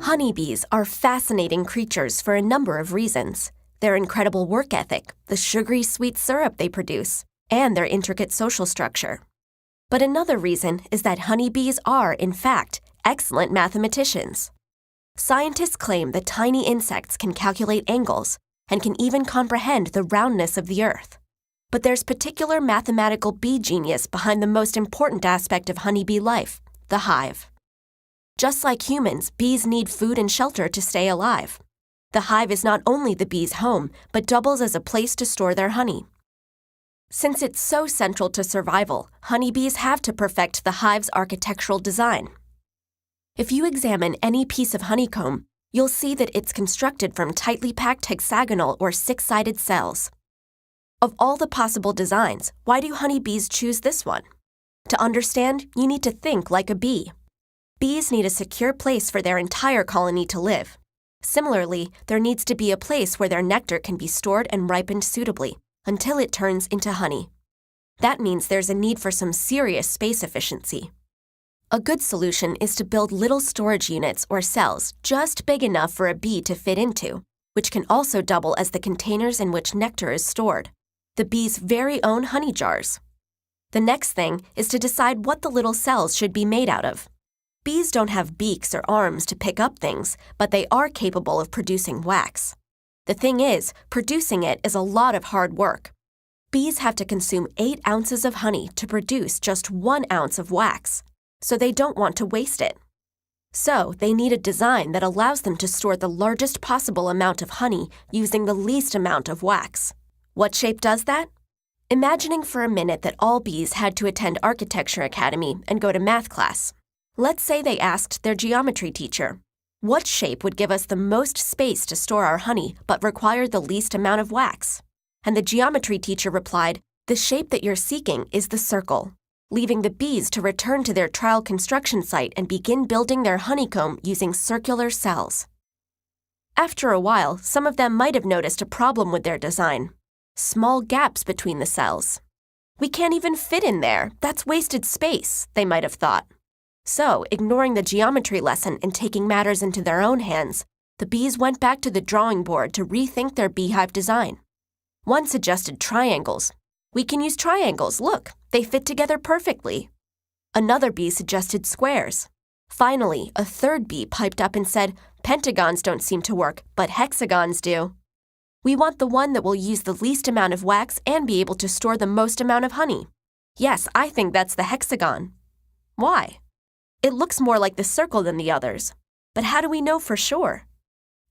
Honeybees are fascinating creatures for a number of reasons. Their incredible work ethic, the sugary sweet syrup they produce, and their intricate social structure. But another reason is that honeybees are, in fact, excellent mathematicians. Scientists claim that tiny insects can calculate angles and can even comprehend the roundness of the earth. But there's particular mathematical bee genius behind the most important aspect of honeybee life, the hive. Just like humans, bees need food and shelter to stay alive. The hive is not only the bees' home, but doubles as a place to store their honey. Since it's so central to survival, honeybees have to perfect the hive's architectural design. If you examine any piece of honeycomb, you'll see that it's constructed from tightly packed hexagonal or six-sided cells. Of all the possible designs, why do honeybees choose this one? To understand, you need to think like a bee. Bees need a secure place for their entire colony to live. Similarly, there needs to be a place where their nectar can be stored and ripened suitably, until it turns into honey. That means there's a need for some serious space efficiency. A good solution is to build little storage units or cells just big enough for a bee to fit into, which can also double as the containers in which nectar is stored, the bee's very own honey jars. The next thing is to decide what the little cells should be made out of. Bees don't have beaks or arms to pick up things, but they are capable of producing wax. The thing is, producing it is a lot of hard work. Bees have to consume 8 ounces of honey to produce just 1 ounce of wax, so they don't want to waste it. So they need a design that allows them to store the largest possible amount of honey using the least amount of wax. What shape does that? Imagining for a minute that all bees had to attend Architecture Academy and go to math class. Let's say they asked their geometry teacher, what shape would give us the most space to store our honey but require the least amount of wax? And the geometry teacher replied, the shape that you're seeking is the circle, leaving the bees to return to their trial construction site and begin building their honeycomb using circular cells. After a while, some of them might have noticed a problem with their design. Small gaps between the cells. We can't even fit in there. That's wasted space, they might have thought. So, ignoring the geometry lesson and taking matters into their own hands, the bees went back to the drawing board to rethink their beehive design. One suggested triangles. We can use triangles, look, they fit together perfectly. Another bee suggested squares. Finally, a third bee piped up and said, pentagons don't seem to work, but hexagons do. We want the one that will use the least amount of wax and be able to store the most amount of honey. Yes, I think that's the hexagon. Why? It looks more like the circle than the others. But how do we know for sure?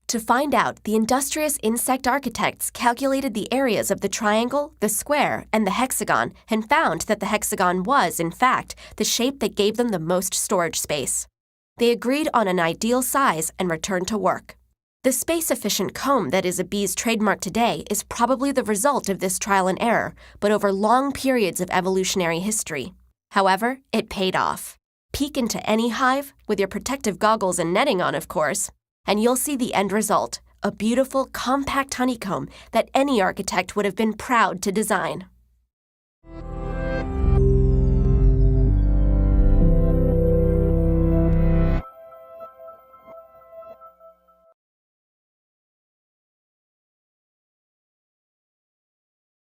To find out, the industrious insect architects calculated the areas of the triangle, the square, and the hexagon and found that the hexagon was, in fact, the shape that gave them the most storage space. They agreed on an ideal size and returned to work. The space-efficient comb that is a bee's trademark today is probably the result of this trial and error, but over long periods of evolutionary history. However, it paid off. Peek into any hive, with your protective goggles and netting on, of course, and you'll see the end result, a beautiful, compact honeycomb that any architect would have been proud to design.